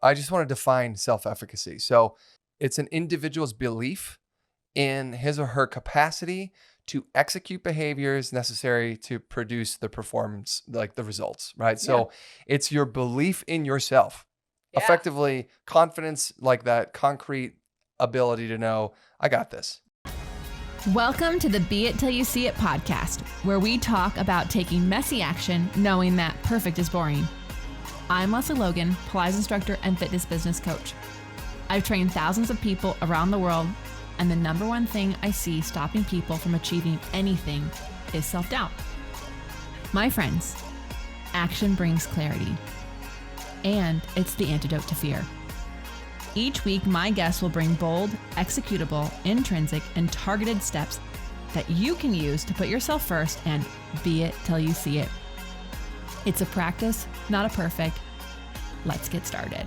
I just want to define self-efficacy. So it's an individual's belief in his or her capacity to execute behaviors necessary to produce the performance, like the results, right? Yeah. So it's your belief in yourself, Yeah. effectively confidence, like that concrete ability to know, I got this. Welcome to the Be It Till You See It podcast, where we talk about taking messy action, knowing that perfect is boring. I'm Lesley Logan, Pilates instructor and fitness business coach. I've trained thousands of people around the world, and the number one thing I see stopping people from achieving anything is self-doubt. My friends, action brings clarity, and it's the antidote to fear. Each week, my guests will bring bold, executable, intrinsic, and targeted steps that you can use to put yourself first and be it till you see it. It's a practice, not a perfect. Let's get started.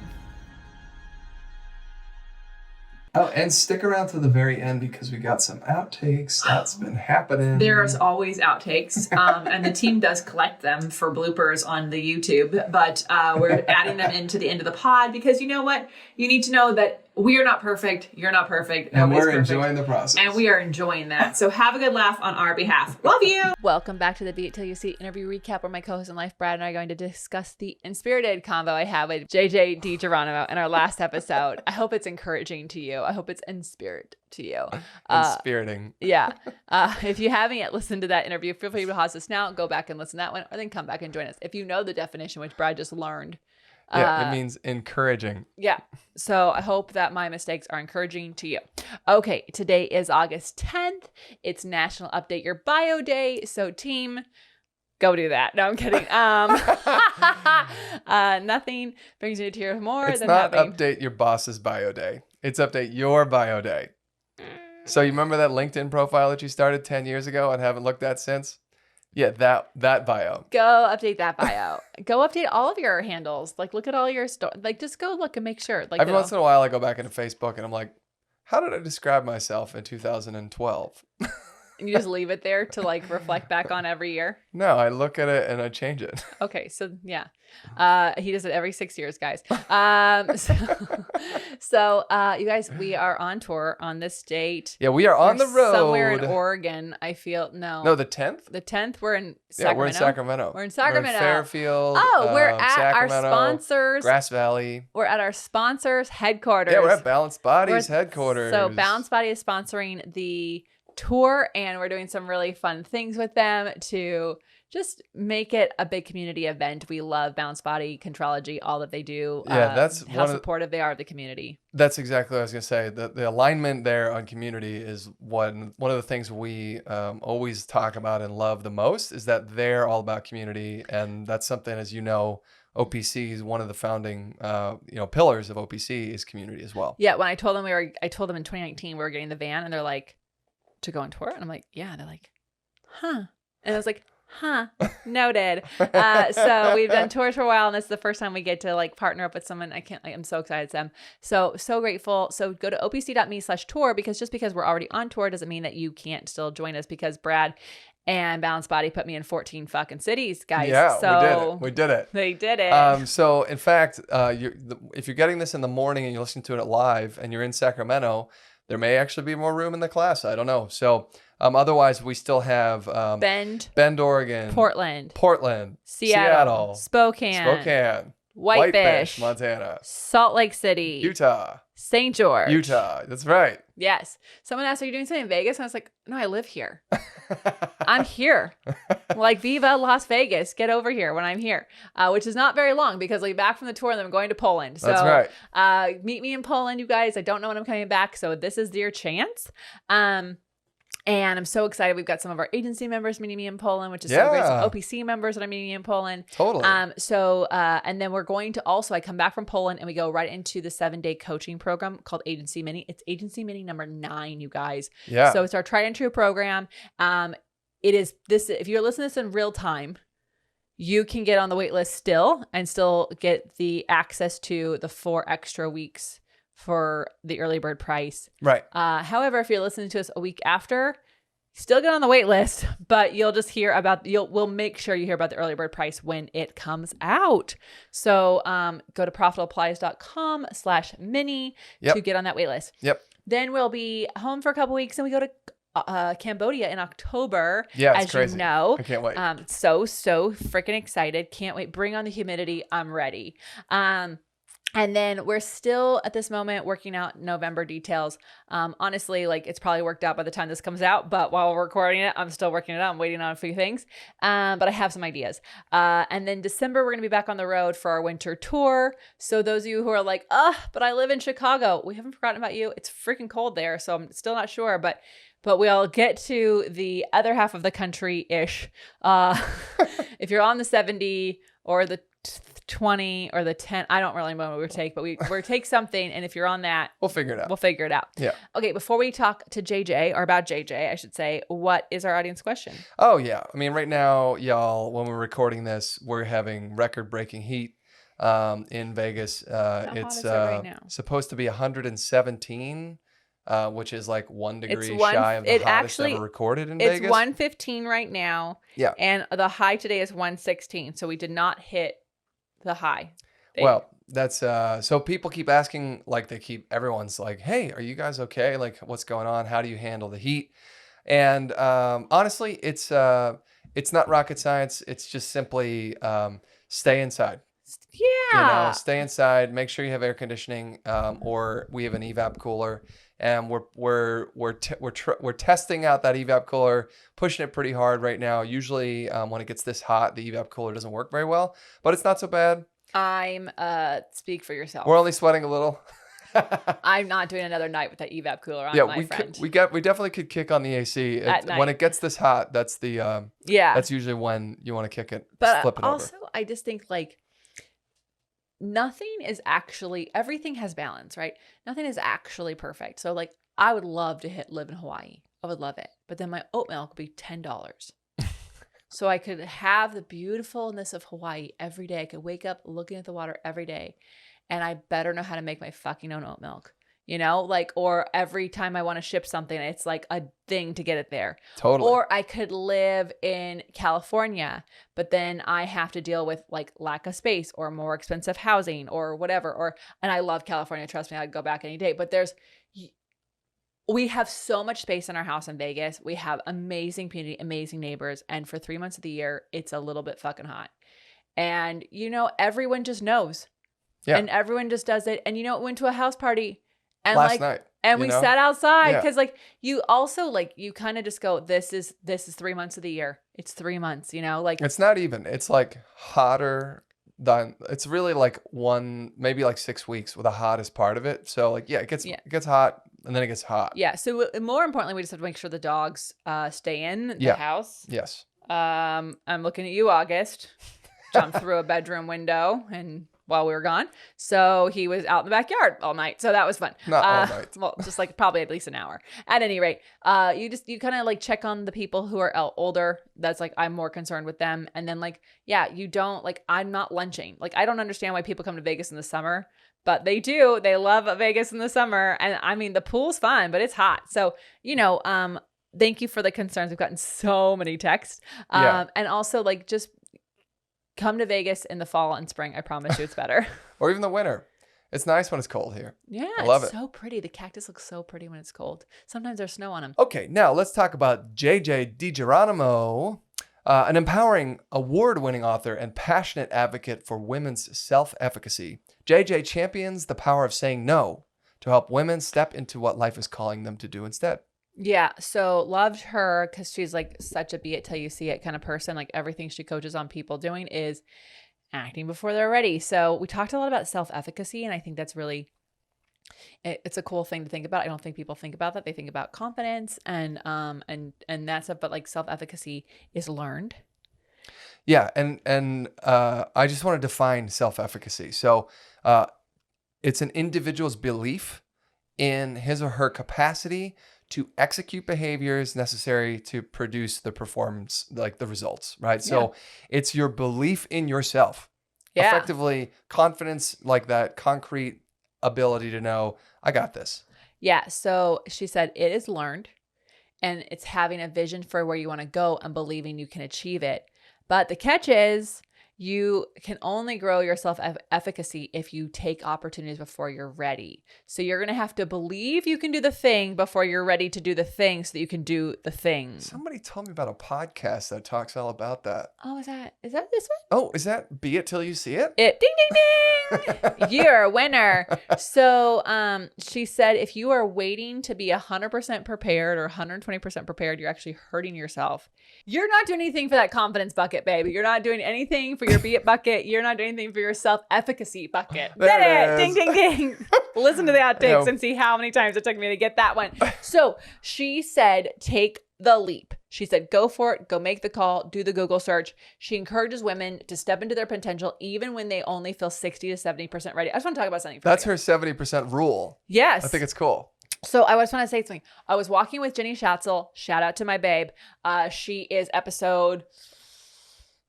Oh, and stick around to the very end because we got some outtakes. That's been happening. There's always outtakes, and the team does collect them for bloopers on the YouTube, but we're adding them into the end of the pod because you know what? You need to know that we are not perfect. You're not perfect. And Nobody's we're perfect. enjoying the process. And we are enjoying that. So have a good laugh on our behalf. Love you. Welcome back to the Be It Till You See It interview recap, where my co-host in life, Brad, and I are going to discuss the inspirited convo I had with JJ DiGeronimo in our last episode. I hope it's encouraging to you. I hope it's in spirit to you. Inspiriting. Yeah. If you haven't yet listened to that interview, feel free to pause this now, go back and listen to that one, or then come back and join us. If you know the definition, which Brad just learned. Yeah, it means encouraging. Yeah. So I hope that my mistakes are encouraging to you. Okay. Today is August 10th. It's National Update Your Bio Day. So team, go do that. No, I'm kidding. Nothing brings me to tears more It's than not having... update your boss's bio day. It's update your bio day. So you remember that LinkedIn profile that you started 10 years ago and haven't looked at since? Yeah, that bio. Go update that bio. Go update all of your handles. Like, look at all your like, just go look and make sure. Like, every once in a while, I go back into Facebook and I'm like, how did I describe myself in 2012? And you just leave it there to like reflect back on every year. No, I look at it and I change it. Okay, so yeah, he does it every 6 years, guys. So you guys, we are on tour on this date. Yeah, we are on the road somewhere in Oregon. I feel no, the 10th. The 10th. We're in Sacramento. Yeah, we're in Sacramento. We're in Sacramento. We're in Fairfield. Oh, we're at Sacramento, our sponsors. Grass Valley. We're at our sponsors' headquarters. Yeah, we're at Balanced Bodies headquarters. So Balanced Body is sponsoring the tour, and we're doing some really fun things with them to just make it a big community event. We love Balanced Body, Contrology, all that they do. Yeah, that's how supportive they are of the community. That's exactly what I was going to say. The alignment there on community is one of the things we always talk about and love the most, is that they're all about community. And that's something, as you know, OPC is one of the founding pillars of OPC is community as well. Yeah, when I told them in 2019 we were getting the van, and they're like, to go on tour? And I'm like, yeah. They're like, huh. And I was like, huh, noted. So we've done tours for a while, and this is the first time we get to like partner up with someone. I'm so excited it's them. So grateful. So go to opc.me/tour, because just because we're already on tour doesn't mean that you can't still join us, because Brad and Balanced Body put me in 14 fucking cities, guys. Yeah, so we did it. They did it. So in fact, if you're getting this in the morning and you're listening to it live and you're in Sacramento, there may actually be more room in the class. I don't know. So otherwise, we still have Bend, Oregon, Portland, Seattle, Spokane, Whitefish, Montana, Salt Lake City, Utah, St. George. Utah. That's right. Yes. Someone asked, are you doing something in Vegas? And I was like, no, I live here. I'm here. Like, Viva Las Vegas. Get over here when I'm here, which is not very long, because I'll be back from the tour and then I'm going to Poland. So that's right. Meet me in Poland, you guys. I don't know when I'm coming back, so this is your chance. And I'm so excited. We've got some of our agency members meeting me in Poland, which is so great. Some OPC members that are meeting me in Poland. Totally. And then we're going to also, I come back from Poland and we go right into the 7-day coaching program called Agency Mini. It's Agency Mini number 9, you guys. Yeah. So it's our tried and true program. It is this, if you're listening to this in real time, you can get on the wait list still and still get the access to the 4 extra weeks for the early bird price. Right. However, if you're listening to us a week after, Still get on the wait list, but you'll just hear about, we'll make sure you hear about the early bird price when it comes out. So go to profitableapplies.com/mini to get on that wait list. Yep. Then we'll be home for a couple weeks and we go to Cambodia in October. Yeah, it's as crazy. You know. I can't wait. So freaking excited. Can't wait. Bring on the humidity. I'm ready. And then we're still at this moment working out November details. Honestly, like it's probably worked out by the time this comes out, but while we're recording it, I'm still working it out. I'm waiting on a few things. But I have some ideas. And then December, we're going to be back on the road for our winter tour. So those of you who are like, but I live in Chicago, we haven't forgotten about you. It's freaking cold there. So I'm still not sure, but we'll get to the other half of the country-ish. If you're on the 70 or the 20 or the 10, I don't really know what we take, but we'll take something. And if you're on that, we'll figure it out. Yeah. Okay. Before we talk to JJ, or about JJ, I should say, what is our audience question? Oh yeah. I mean, right now, y'all, when we're recording this, we're having record-breaking heat in Vegas. It's right now? supposed to be 117, which is like 1 degree shy of the hottest ever recorded in Vegas. It's 115 right now. Yeah. And the high today is 116. So we did not hit the high. Well, that's so people keep asking, like everyone's like, hey, are you guys okay? Like, what's going on? How do you handle the heat? And honestly, it's not rocket science. It's just simply stay inside. Yeah. Stay inside. Make sure you have air conditioning, or we have an evap cooler, and we're testing out that evap cooler, pushing it pretty hard right now. Usually, when it gets this hot, the evap cooler doesn't work very well, but it's not so bad. I'm speak for yourself. We're only sweating a little. I'm not doing another night with that evap cooler on, my friend. We definitely could kick on the AC at night. When it gets this hot. That's the That's usually when you want to kick it. But flip it also, over. I just think like nothing is actually, everything has balance, right? Nothing is actually perfect. So like, I would love to live in Hawaii. I would love it. But then my oat milk would be $10. So I could have the beautifulness of Hawaii every day. I could wake up looking at the water every day. And I better know how to make my fucking own oat milk, or every time I want to ship something, it's like a thing to get it there. Totally. Or I could live in California, but then I have to deal with like lack of space or more expensive housing or whatever. And I love California. Trust me, I'd go back any day, but we have so much space in our house in Vegas. We have amazing community, amazing neighbors. And for 3 months of the year, it's a little bit fucking hot. And, everyone just knows. Yeah. And everyone just does it. And, went to a house party and last night. And we sat outside because you also you kind of just go, this is 3 months of the year. It's 3 months, It's not even. It's like hotter than, it's really like maybe like 6 weeks with the hottest part of it. So it gets hot. And then it gets hot. Yeah. So more importantly, we just have to make sure the dogs stay in the house. Yes. I'm looking at you, August. Jumped through a bedroom window while we were gone. So he was out in the backyard all night. So that was fun. Not all night. Well, just probably at least an hour. At any rate, you kind of check on the people who are older. That's I'm more concerned with them. And then you don't I'm not lunching. I don't understand why people come to Vegas in the summer. But they do. They love Vegas in the summer. And I mean, the pool's fine, but it's hot. So, thank you for the concerns. We've gotten so many texts. And also just come to Vegas in the fall and spring. I promise you it's better. Or even the winter. It's nice when it's cold here. Yeah, I love it. So pretty. The cactus looks so pretty when it's cold. Sometimes there's snow on them. Okay, now let's talk about JJ DiGeronimo. An empowering, award-winning author and passionate advocate for women's self-efficacy. JJ champions the power of saying no to help women step into what life is calling them to do instead. Yeah, so loved her because she's such a be it till you see it kind of person. Everything she coaches on people doing is acting before they're ready. So we talked a lot about self-efficacy, and I think that's really... it's a cool thing to think about. I don't think people think about that. They think about confidence and that stuff, but self-efficacy is learned. Yeah. And I just want to define self-efficacy. So it's an individual's belief in his or her capacity to execute behaviors necessary to produce the performance, the results, right? Yeah. So it's your belief in yourself. Yeah. Effectively, confidence, that concrete ability to know, I got this. Yeah. So she said it is learned. and it's having a vision for where you want to go and believing you can achieve it. But the catch is you can only grow your self-efficacy if you take opportunities before you're ready. So you're going to have to believe you can do the thing before you're ready to do the thing so that you can do the thing. Somebody told me about a podcast that talks all about that. Oh, is that this one? Oh, is that Be It Till You See It? Ding, ding, ding. You're a winner. So she said, if you are waiting to be 100% prepared or 120% prepared, you're actually hurting yourself. You're not doing anything for that confidence bucket, baby. You're not doing anything for your Be It bucket. You're not doing anything for your self-efficacy bucket. Did it. Ding, ding, ding. Listen to the outtakes and see how many times it took me to get that one. So she said, take the leap. She said, go for it. Go make the call. Do the Google search. She encourages women to step into their potential even when they only feel 60 to 70% ready. I just want to talk about something. That's her 70% rule. Yes. I think it's cool. So I just want to say something. I was walking with Jenny Schatzel. Shout out to my babe. She is episode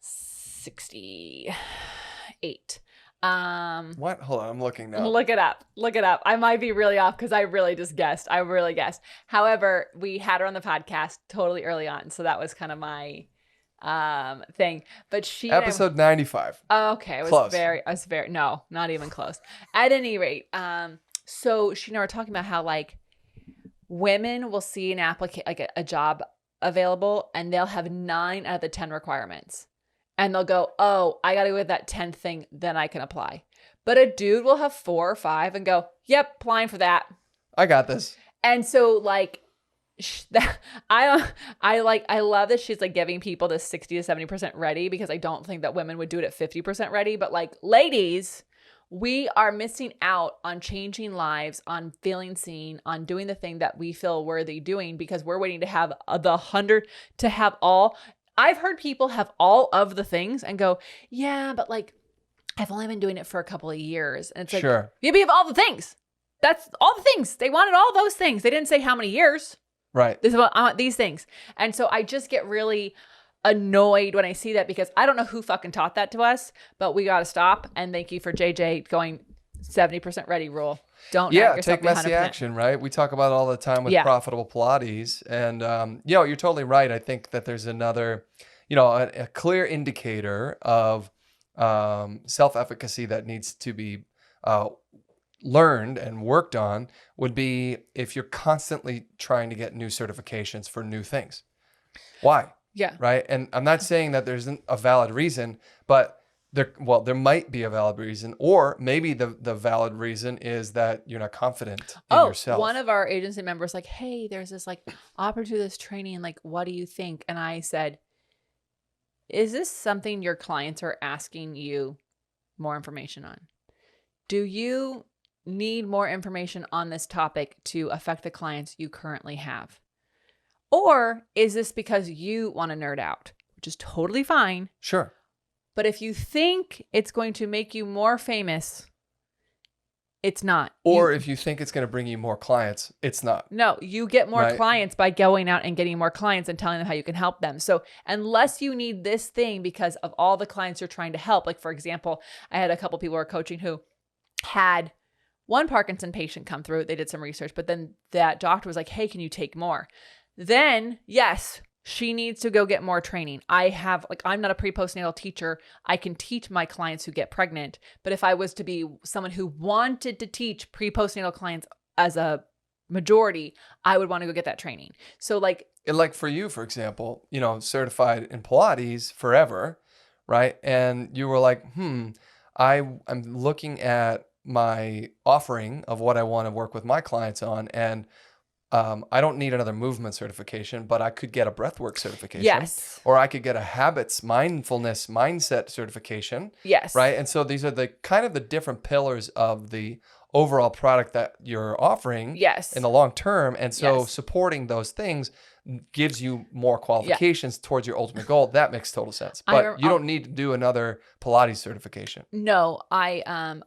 68. What? Hold on. I'm looking now. Look it up. I might be really off because I really just guessed. I really guessed. However, we had her on the podcast totally early on. So that was kind of my thing. But she episode 95. Okay. It was very no, not even close. At any rate, so she and I were talking about how like women will see an like a job available and they'll have 9 out of the 10 requirements. And they'll go, oh, I got to go with that 10th thing, then I can apply. But a dude will have 4 or 5 and go, yep, applying for that. I got this. And so like, I love that she's like giving people the 60 to 70% ready because I don't think that women would do it at 50% ready. But like, ladies, we are missing out on changing lives, on feeling seen, on doing the thing that we feel worthy doing because we're waiting to have the 100 to have all. I've heard people have all of the things and go, yeah, but like, I've only been doing it for a couple of years. And it's like, sure. You have all the things. That's all the things. They wanted all those things. They didn't say how many years. Right. This is what I want these things. And so I just get really annoyed when I see that because I don't know who fucking taught that to us, but we got to stop. And thank you for JJ going 70% ready rule. Don't take messy action, right? We talk about it all the time with profitable Pilates. And, you're totally right. I think that there's another, a clear indicator of self-efficacy that needs to be learned and worked on would be if you're constantly trying to get new certifications for new things. Why? Yeah. Right. And I'm not saying that there isn't a valid reason, but there might be a valid reason, or maybe the valid reason is that you're not confident in yourself. One of our agency members like, hey, there's this like opportunity, this training. Like, what do you think? And I said, is this something your clients are asking you more information on? Do you need more information on this topic to affect the clients you currently have? Or is this because you want to nerd out, which is totally fine. Sure. But if you think it's going to make you more famous, it's not. Or if you think it's going to bring you more clients, it's not. No, you get more clients by going out and getting more clients and telling them how you can help them. So unless you need this thing because of all the clients you're trying to help, like for example, I had a couple people who were coaching who had one Parkinson patient come through. They did some research, but then that doctor was like, hey, can you take more? Then yes, she needs to go get more training. I'm not a pre-postnatal teacher. I can teach my clients who get pregnant. But if I was to be someone who wanted to teach pre-postnatal clients as a majority, I would want to go get that training. So like for you, for example, certified in Pilates forever, right? And you were like, I'm looking at my offering of what I want to work with my clients on, and I don't need another movement certification, but I could get a breathwork certification. Yes. Or I could get a habits, mindfulness, mindset certification. Yes. Right. And so these are the kind of the different pillars of the overall product that you're offering in the long term. And so supporting those things gives you more qualifications towards your ultimate goal. That makes total sense. But you don't need to do another Pilates certification. No,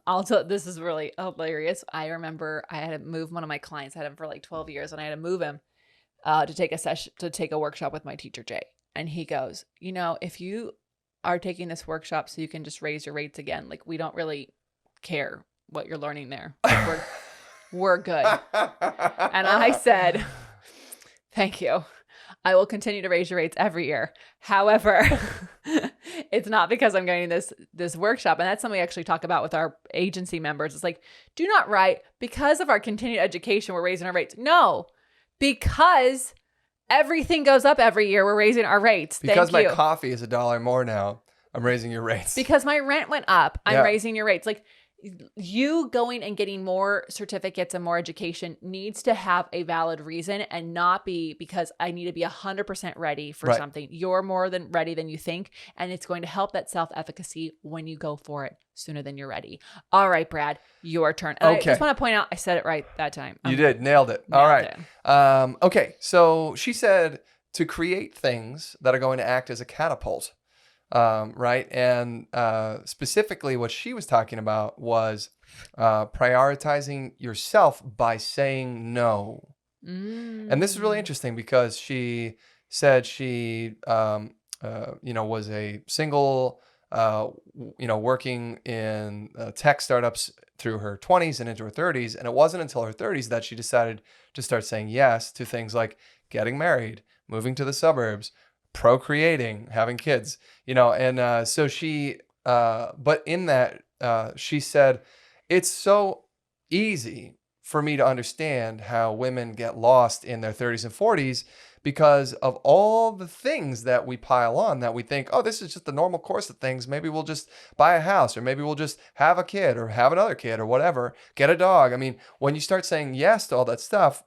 also, this is really hilarious. I remember I had to move one of my clients. I had him for like 12 years and I had to move him to take a session, to take a workshop with my teacher, Jay. And he goes, if you are taking this workshop so you can just raise your rates again, like we don't really care what you're learning there. We're good. And I said, Thank you. I will continue to raise your rates every year. However, it's not because I'm getting this workshop. And that's something we actually talk about with our agency members. It's like, do not write because of our continued education, we're raising our rates. No, because everything goes up every year. We're raising our rates. Because Thank you. my coffee is $1 more now, I'm raising your rates. Because my rent went up, I'm Yeah. raising your rates. Like, you going and getting more certificates and more education needs to have a valid reason and not be because I need to be 100% ready for Right. something. You're more than ready than you think. And it's going to help that self-efficacy when you go for it sooner than you're ready. All right, Brad, your turn. And Okay. I just want to point out, I said it right that time. You did. Nailed it. All Nailed right. Okay. So she said to create things that are going to act as a catapult. Right. And specifically what she was talking about was prioritizing yourself by saying no. And this is really interesting because she said she, was a single, working in tech startups through her 20s and into her 30s. And it wasn't until her 30s that she decided to start saying yes to things like getting married, moving to the suburbs, procreating, having kids, and so she, but in that, she said, it's so easy for me to understand how women get lost in their 30s and 40s because of all the things that we pile on that we think, oh, this is just the normal course of things. Maybe we'll just buy a house, or maybe we'll just have a kid or have another kid or whatever, get a dog. I mean, when you start saying yes to all that stuff,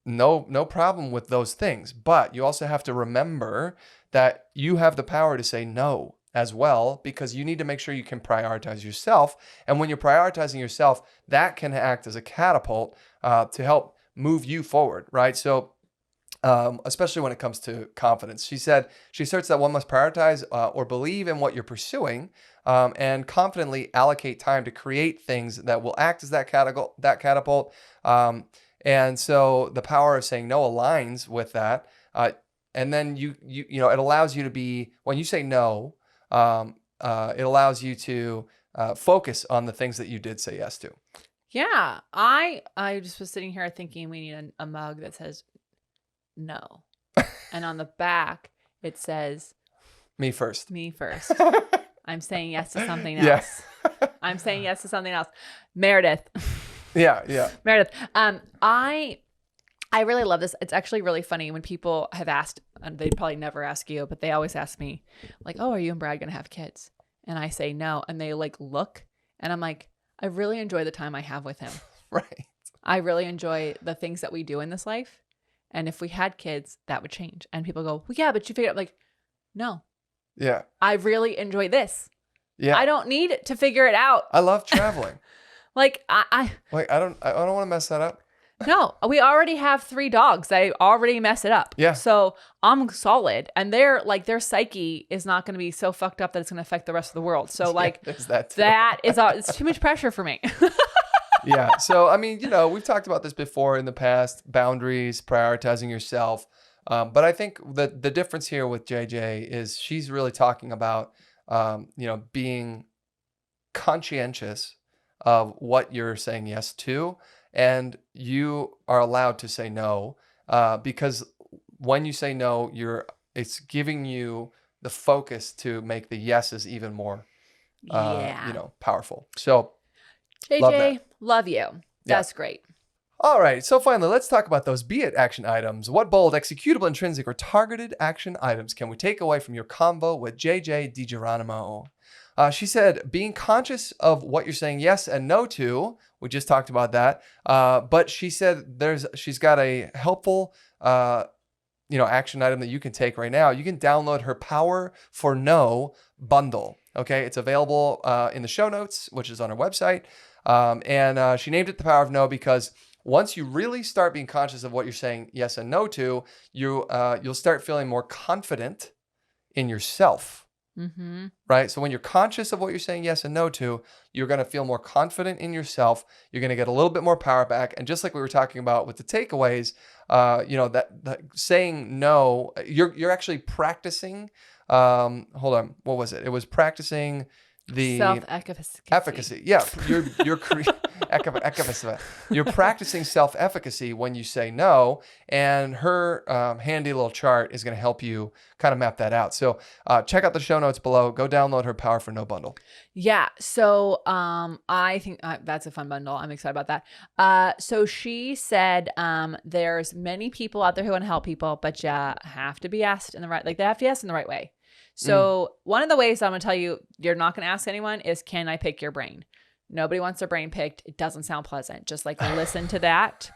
no problem with those things. But you also have to remember that you have the power to say no as well, because you need to make sure you can prioritize yourself. And when you're prioritizing yourself, that can act as a catapult to help move you forward, right? So especially when it comes to confidence. She said, she asserts that one must prioritize or believe in what you're pursuing and confidently allocate time to create things that will act as that catapult. And so the power of saying no aligns with that. And then it allows you to be, when you say no, it allows you to focus on the things that you did say yes to. Yeah. I just was sitting here thinking we need a mug that says no. And on the back, it says, Me first. me first. I'm saying yes to something else. Yeah. I'm saying yes to something else. Meredith. Yeah. Meredith. I really love this. It's actually really funny when people have asked, and they'd probably never ask you, but they always ask me, like, oh, are you and Brad going to have kids? And I say no. And they look, and I'm like, I really enjoy the time I have with him. Right. I really enjoy the things that we do in this life. And if we had kids, that would change. And people go, well, yeah, but you figured out, no. Yeah. I really enjoy this. Yeah. I don't need to figure it out. I love traveling. I don't want to mess that up. No, we already have 3 dogs. I already mess it up. Yeah. So I'm solid. And their psyche is not going to be so fucked up that it's going to affect the rest of the world. So there's that too. it's too much pressure for me. Yeah. So, I mean, we've talked about this before in the past, boundaries, prioritizing yourself. But I think the difference here with JJ is she's really talking about, being conscientious of what you're saying yes to. And you are allowed to say no, because when you say no, it's giving you the focus to make the yeses even more, powerful. So, JJ, love you. That's great. All right. So finally, let's talk about those be it action items. What bold, executable, intrinsic, or targeted action items can we take away from your convo with JJ DiGeronimo? She said, being conscious of what you're saying yes and no to. We just talked about that. But she said she's got a helpful, action item that you can take right now. You can download her Power for No bundle. Okay. It's available in the show notes, which is on her website. And she named it the Power of No because once you really start being conscious of what you're saying yes and no to, you'll start feeling more confident in yourself. Mm-hmm. Right. So when you're conscious of what you're saying yes and no to, you're going to feel more confident in yourself. You're going to get a little bit more power back. And just like we were talking about with the takeaways, that saying no, you're actually practicing. Hold on. What was it? It was practicing the Self-efficacy. Yeah, you're practicing self-efficacy when you say no, and her handy little chart is going to help you kind of map that out. So check out the show notes below. Go download her Power for No bundle. Yeah. So I think that's a fun bundle. I'm excited about that. So she said there's many people out there who want to help people, but you have to be asked in the right, like they have to be asked in the right way. So one of the ways I'm going to tell you you're not going to ask anyone is, can I pick your brain? Nobody wants their brain picked. It doesn't sound pleasant. Just like listen to that.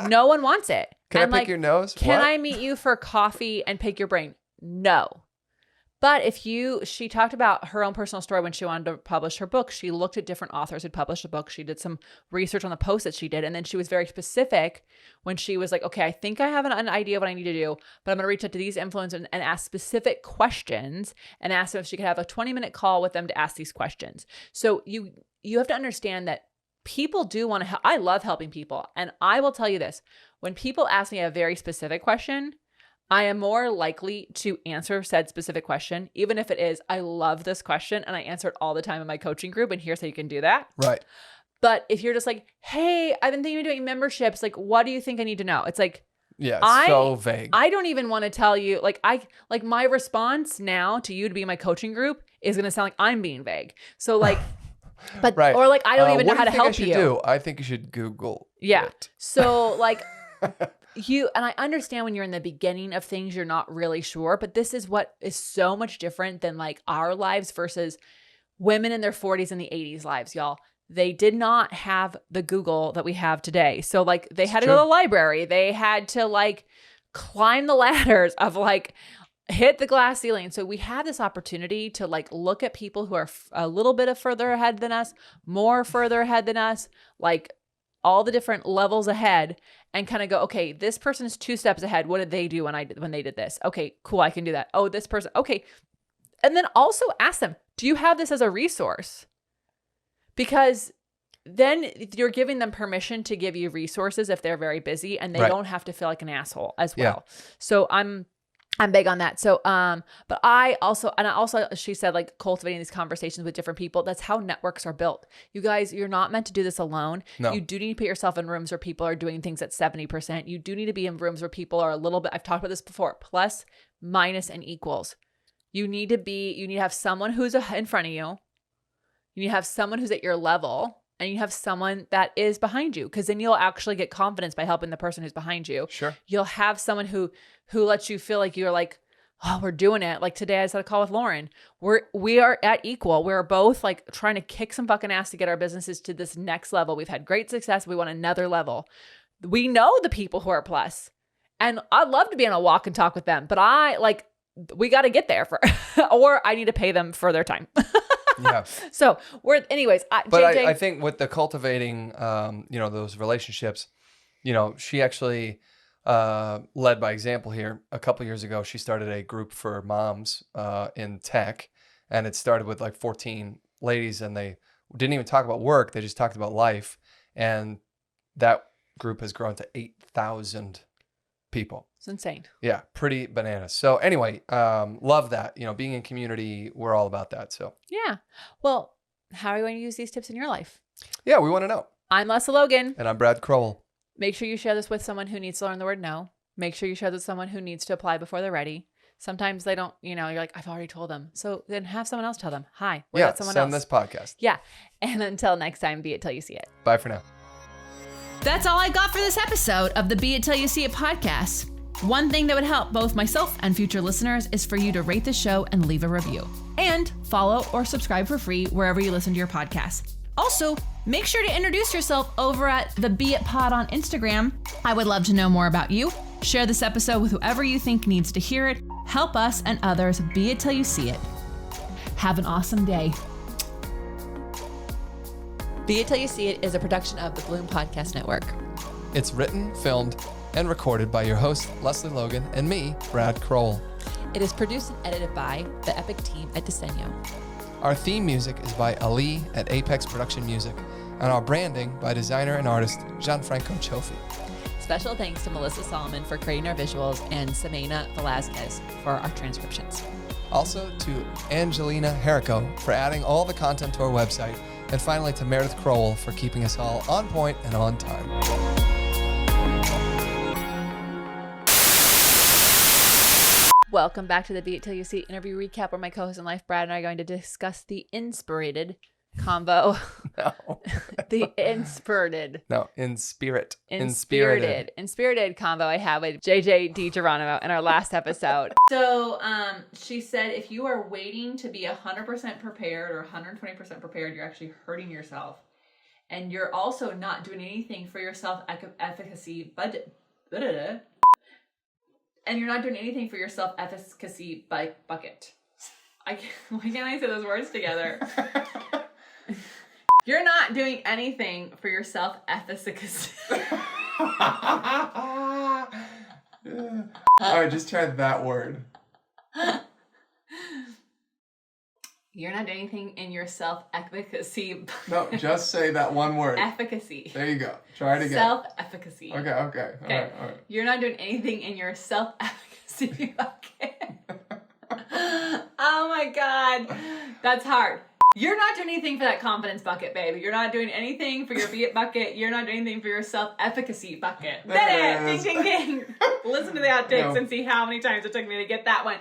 No one wants it. Can I pick your nose? Can I meet you for coffee and pick your brain? No. But she talked about her own personal story when she wanted to publish her book. She looked at different authors who'd published a book. She did some research on the posts that she did. And then she was very specific when she was like, okay, I think I have an idea of what I need to do, but I'm going to reach out to these influencers and ask specific questions and ask them if she could have a 20-minute call with them to ask these questions. So you have to understand that people do want to help. I love helping people. And I will tell you this, when people ask me a very specific question, I am more likely to answer said specific question, even if it is, I love this question and I answer it all the time in my coaching group, and here's how you can do that. Right. But if you're just like, hey, I've been thinking of doing memberships, like, what do you think I need to know? It's like, yeah, so vague. I don't even want to tell you, like my response now to you to be in my coaching group is going to sound like I'm being vague. So like, but, right. Or like, I don't even know how to help you. I think you should Google it. So like, and I understand when you're in the beginning of things, you're not really sure, but this is what is so much different than like our lives versus women in their 40s and the 80s lives, y'all. They did not have the Google that we have today. So like they had to go to the library. They had to like climb the ladders of like hit the glass ceiling. So we have this opportunity to like look at people who are a little bit further ahead than us, more further ahead than us, like all the different levels ahead, and kind of go, okay, this person is 2 steps ahead. What did they do when they did this? Okay, cool. I can do that. Oh, this person. Okay. And then also ask them, do you have this as a resource? Because then you're giving them permission to give you resources if they're very busy, and they don't have to feel like an asshole as well. Yeah. So I'm big on that. So, but I also, she said like cultivating these conversations with different people. That's how networks are built. You guys, you're not meant to do this alone. No. You do need to put yourself in rooms where people are doing things at 70%. You do need to be in rooms where people are a little bit, I've talked about this before, plus, minus, and equals. You need to have someone who's in front of you. You need to have someone who's at your level, and you have someone that is behind you, because then you'll actually get confidence by helping the person who's behind you. Sure. You'll have someone who lets you feel like you're like, oh, we're doing it. Like today I just had a call with Lauren. We are at equal. We're both like trying to kick some fucking ass to get our businesses to this next level. We've had great success. We want another level. We know the people who are plus, and I'd love to be on a walk and talk with them, but we got to get there or I need to pay them for their time. Yeah. So anyways, I think with the cultivating, those relationships, she actually led by example here. A couple years ago, she started a group for moms in tech, and it started with like 14 ladies, and they didn't even talk about work. They just talked about life. And that group has grown to 8,000 people. It's insane. Yeah, pretty bananas. So anyway, love that. Being in community, we're all about that. So yeah. Well, how are you going to use these tips in your life? Yeah, we want to know. I'm Lesley Logan. And I'm Brad Crowell. Make sure you share this with someone who needs to learn the word no. Make sure you share this with someone who needs to apply before they're ready. Sometimes they don't, you're like, I've already told them. So then have someone else tell them, hi, what about someone send else? This podcast. Yeah. And until next time, be it till you see it. Bye for now. That's all I got for this episode of the Be It Till You See It podcast. One thing that would help both myself and future listeners is for you to rate the show and leave a review. And follow or subscribe for free wherever you listen to your podcast. Also, make sure to introduce yourself over at the Be It Pod on Instagram. I would love to know more about you. Share this episode with whoever you think needs to hear it. Help us and others be it till you see it. Have an awesome day. Be It Till You See It is a production of the Bloom Podcast Network. It's written, filmed, and recorded by your host, Lesley Logan, and me, Brad Crowell. It is produced and edited by the epic team at Diseño. Our theme music is by Ali at Apex Production Music, and our branding by designer and artist Gianfranco Chofi. Special thanks to Melissa Solomon for creating our visuals and Samena Velazquez for our transcriptions. Also to Angelina Herrico for adding all the content to our website. And finally to Meredith Crowell for keeping us all on point and on time. Welcome back to the Be It Till You See It interview recap, where my co-host in life, Brad, and I are going to discuss the inspirited combo. No. The inspirited. No, in spirit. Inspirited combo I had with JJ DiGeronimo in our last episode. So she said if you are waiting to be 100% prepared or 120% prepared, you're actually hurting yourself. And you're also not doing anything for your self-efficacy budget. And you're not doing anything for your self-efficacy bucket. Why can't I say those words together? You're not doing anything for your self-efficacy. All right, just try that word. You're not doing anything in your self-efficacy. No, just say that one word. Efficacy. There you go. Try it again. Self-efficacy. Okay. All right. You're not doing anything in your self-efficacy bucket. Oh my God. That's hard. You're not doing anything for that confidence bucket, baby. You're not doing anything for your be it bucket. You're not doing anything for your self-efficacy bucket. Did it! Ding, ding, ding. Listen to the outtakes and see how many times it took me to get that one.